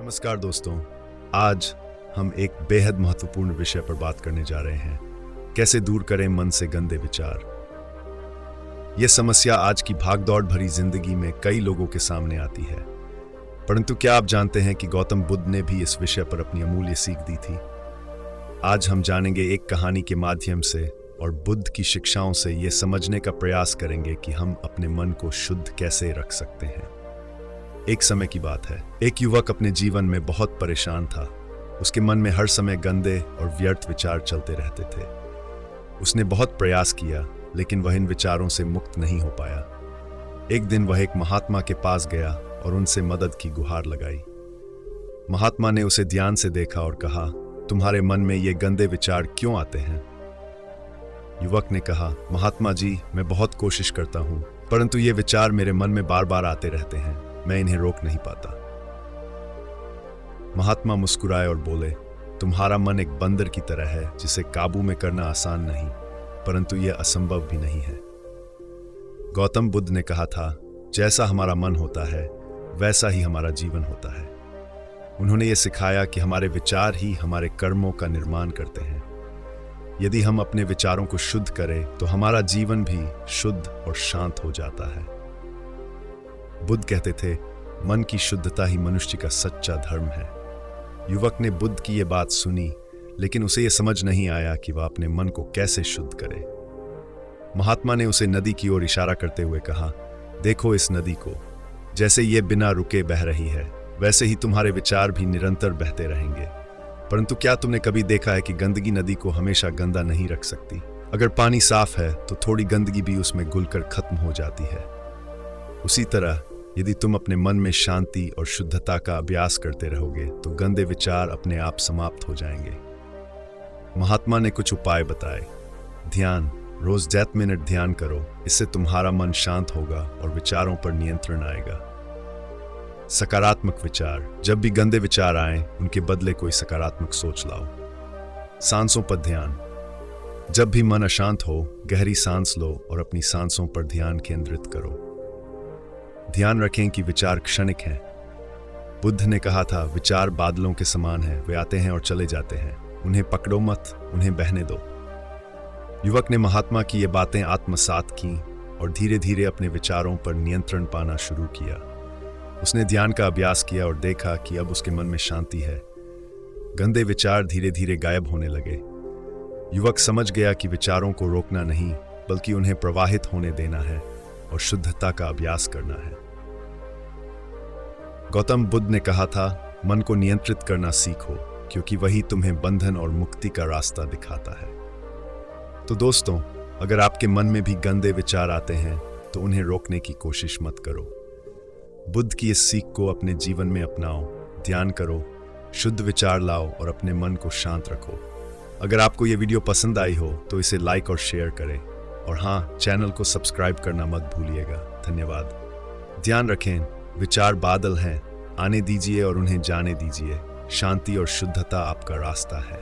नमस्कार दोस्तों। आज हम एक बेहद महत्वपूर्ण विषय पर बात करने जा रहे हैं। कैसे दूर करें मन से गंदे विचार। यह समस्या आज की भागदौड़ भरी जिंदगी में कई लोगों के सामने आती है। परंतु क्या आप जानते हैं कि गौतम बुद्ध ने भी इस विषय पर अपनी अमूल्य सीख दी थी। आज हम जानेंगे एक कहानी के माध्यम से और बुद्ध की शिक्षाओं से यह समझने का प्रयास करेंगे कि हम अपने मन को शुद्ध कैसे रख सकते हैं। एक समय की बात है, एक युवक अपने जीवन में बहुत परेशान था। उसके मन में हर समय गंदे और व्यर्थ विचार चलते रहते थे। उसने बहुत प्रयास किया, लेकिन वह इन विचारों से मुक्त नहीं हो पाया। एक दिन वह एक महात्मा के पास गया और उनसे मदद की गुहार लगाई। महात्मा ने उसे ध्यान से देखा और कहा, तुम्हारे मन में ये गंदे विचार क्यों आते हैं? युवक ने कहा, महात्मा जी, मैं बहुत कोशिश करता हूँ, परंतु ये विचार मेरे मन में बार बार आते रहते हैं। मैं इन्हें रोक नहीं पाता। महात्मा मुस्कुराए और बोले, तुम्हारा मन एक बंदर की तरह है जिसे काबू में करना आसान नहीं, परंतु यह असंभव भी नहीं है। गौतम बुद्ध ने कहा था, जैसा हमारा मन होता है वैसा ही हमारा जीवन होता है। उन्होंने ये सिखाया कि हमारे विचार ही हमारे कर्मों का निर्माण करते हैं। यदि हम अपने विचारों को शुद्ध करें तो हमारा जीवन भी शुद्ध और शांत हो जाता है। बुद्ध कहते थे, मन की शुद्धता ही मनुष्य का सच्चा धर्म है। युवक ने बुद्ध की यह बात सुनी, लेकिन उसे यह समझ नहीं आया कि वह अपने मन को कैसे शुद्ध करे। महात्मा ने उसे नदी की ओर इशारा करते हुए कहा, देखो इस नदी को, जैसे ये बिना रुके बह रही है, वैसे ही तुम्हारे विचार भी निरंतर बहते रहेंगे। परंतु क्या तुमने कभी देखा है कि गंदगी नदी को हमेशा गंदा नहीं रख सकती? अगर पानी साफ है तो थोड़ी गंदगी भी उसमें घुलकर खत्म हो जाती है। उसी तरह यदि तुम अपने मन में शांति और शुद्धता का अभ्यास करते रहोगे तो गंदे विचार अपने आप समाप्त हो जाएंगे। महात्मा ने कुछ उपाय बताए। ध्यान, रोज 10 मिनट ध्यान करो, इससे तुम्हारा मन शांत होगा और विचारों पर नियंत्रण आएगा। सकारात्मक विचार, जब भी गंदे विचार आए उनके बदले कोई सकारात्मक सोच लाओ। सांसों पर ध्यान, जब भी मन अशांत हो गहरी सांस लो और अपनी सांसों पर ध्यान केंद्रित करो। ध्यान रखें कि विचार क्षणिक हैं। बुद्ध ने कहा था, विचार बादलों के समान हैं, वे आते हैं और चले जाते हैं, उन्हें पकड़ो मत, उन्हें बहने दो। युवक ने महात्मा की ये बातें आत्मसात की और धीरे धीरे अपने विचारों पर नियंत्रण पाना शुरू किया। उसने ध्यान का अभ्यास किया और देखा कि अब उसके मन में शांति है। गंदे विचार धीरे धीरे गायब होने लगे। युवक समझ गया कि विचारों को रोकना नहीं, बल्कि उन्हें प्रवाहित होने देना है और शुद्धता का अभ्यास करना है। गौतम बुद्ध ने कहा था, मन को नियंत्रित करना सीखो, क्योंकि वही तुम्हें बंधन और मुक्ति का रास्ता दिखाता है। तो दोस्तों, अगर आपके मन में भी गंदे विचार आते हैं तो उन्हें रोकने की कोशिश मत करो। बुद्ध की इस सीख को अपने जीवन में अपनाओ। ध्यान करो, शुद्ध विचार लाओ और अपने मन को शांत रखो। अगर आपको यह वीडियो पसंद आई हो तो इसे लाइक और शेयर करें, और हाँ, चैनल को सब्सक्राइब करना मत भूलिएगा। धन्यवाद। ध्यान रखें, विचार बादल हैं, आने दीजिए और उन्हें जाने दीजिए। शांति और शुद्धता आपका रास्ता है।